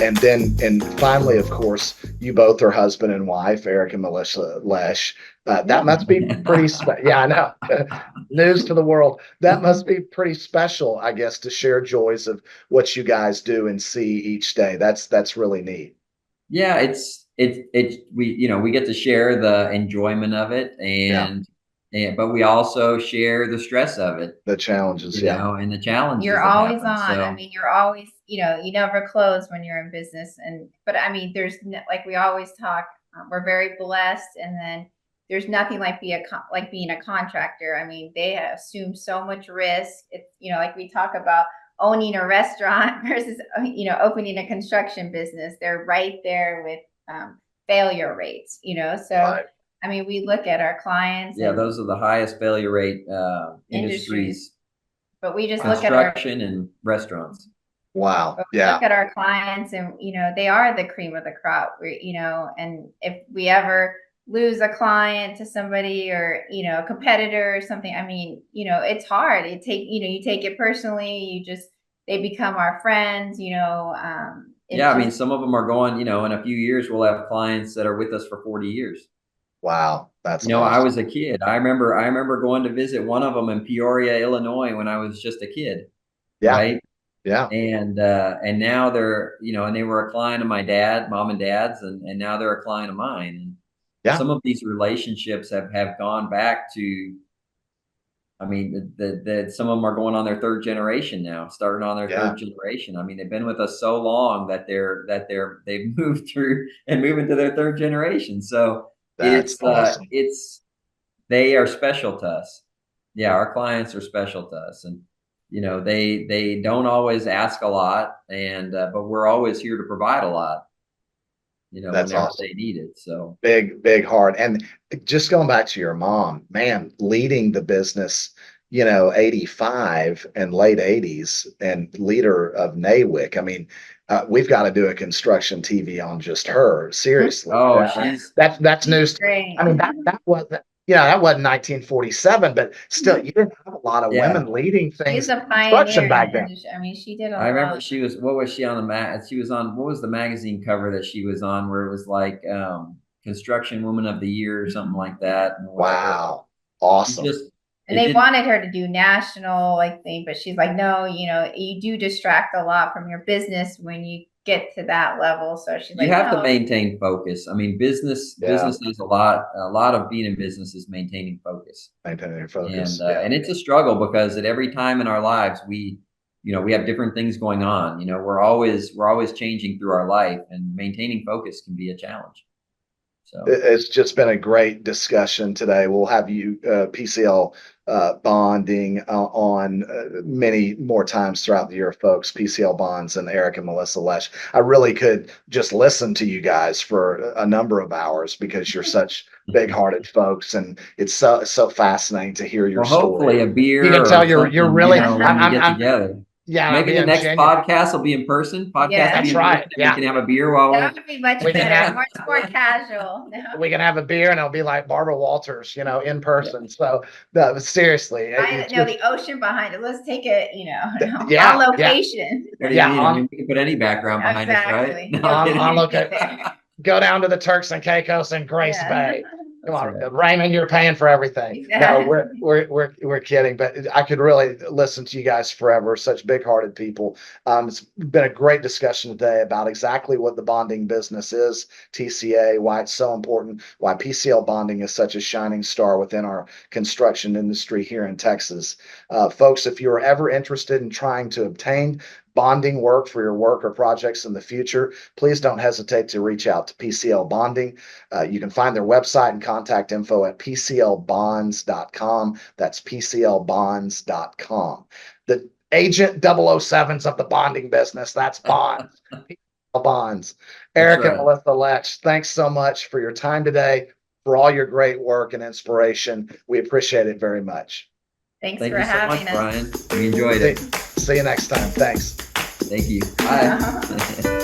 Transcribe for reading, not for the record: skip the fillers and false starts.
And then, and finally, of course, you both are husband and wife, Eric and Melissa Lesch. That must be pretty special. Yeah, I know. News to the world. That must be pretty special, I guess, to share joys of what you guys do and see each day. That's really neat. Yeah, we get to share the enjoyment of it, Yeah, and but we also share the stress of it, the challenges. Yeah, and the challenges You're that always happen. on. I So mean, you're always, you never close when you're in business. But I mean, like we always talk, we're very blessed. And then there's nothing like like being a contractor. I mean, they assume so much risk. It's, like we talk about owning a restaurant versus, opening a construction business. They're right there with failure rates, So, right. I mean, we look at our clients yeah, and those are the highest failure rate industries, industries: but we just look at our construction and restaurants. Wow. But we Yeah. look at our clients and, they are the cream of the crop. And if we ever lose a client to somebody or, a competitor or something, I mean, it's hard. You take it personally, they become our friends, Yeah, it's I mean, just, some of them are going, in a few years, we'll have clients that are with us for 40 years. Wow. That's I awesome. was a kid. I remember going to visit one of them in Peoria, Illinois when I was just a kid, Yeah. right? Yeah. And now they're, and they were a client of my mom and dad's, and now they're a client of mine. And Yeah. some of these relationships have gone back to, I mean, some of them are going on their third generation now, starting on their Yeah. third generation. I mean, they've been with us so long that they've moved through and moving to their third generation. So That's awesome. they are special to us. Yeah, our clients are special to us, and they don't always ask a lot, and but we're always here to provide a lot. That's Whenever awesome. they need it. So Big heart. And just going back to your mom, man, leading the business, 85 and late 80s and leader of NAWIC. I mean, we've got to do a construction TV on just her. Seriously. oh, That's she's news. great. I mean, that wasn't 1947, but still, you didn't have a lot of yeah. women leading She's things in a construction pioneer in back the then. industry. I mean, she did a I remember lot. what was she on the mat? She was on, what was the magazine cover that she was on where it was like Construction Woman of the Year or something like that, and whatever. Wow. She Awesome. just, And it they didn't, wanted her to do national like thing, but she's like, no, you do distract a lot from your business when you get to that level. So she's you like, have to no, maintain focus. I mean, Yeah. business is a lot of being in business is maintaining focus. Maintaining your And focus. Yeah. and it's a struggle because at every time in our lives we have different things going on. We're always changing through our life, and maintaining focus can be a challenge. So It's just been a great discussion today. We'll have you PCL bonding on many more times throughout the year, folks. PCL bonds and Eric and Melissa Lesch. I really could just listen to you guys for a number of hours because you're such big-hearted folks, and it's so fascinating to hear your well, story. hopefully a You beer can tell or you're something, really. when we get together. Yeah, I'm Maybe the being next genuine. podcast will be in person. Podcast will be That's yeah, in person, right. and we Yeah, can have a beer while that we're. would be much we can better, have more casual. No, we can have a beer and it'll be like Barbara Walters, in person. So seriously, no, the ocean behind it. Let's take it, on yeah, yeah, location. What do you yeah. mean? I mean, we can put any background behind us, right? Exactly. No, You'll I'm On kidding. look at go down to the Turks and Caicos and Grace Yeah. Bay. Come That's on, right. Raymond, you're paying for everything. No, we're Exactly. we're kidding, but I could really listen to you guys forever. Such big-hearted people. It's been a great discussion today about exactly what the bonding business is, TCA, why it's so important, why PCL bonding is such a shining star within our construction industry here in Texas. Folks, if you're ever interested in trying to obtain bonding work for your work or projects in the future, please don't hesitate to reach out to PCL Bonding. You can find their website and contact info at pclbonds.com. That's pclbonds.com. The agent 007s of the bonding business. That's Bonds. PCL Bonds. That's Eric and right. Melissa Lesch, thanks so much for your time today, for all your great work and inspiration. We appreciate it very much. Thanks Thank for you so much, having us. Brian. We enjoyed See, it. see you next time. Thanks. Thank you. Bye.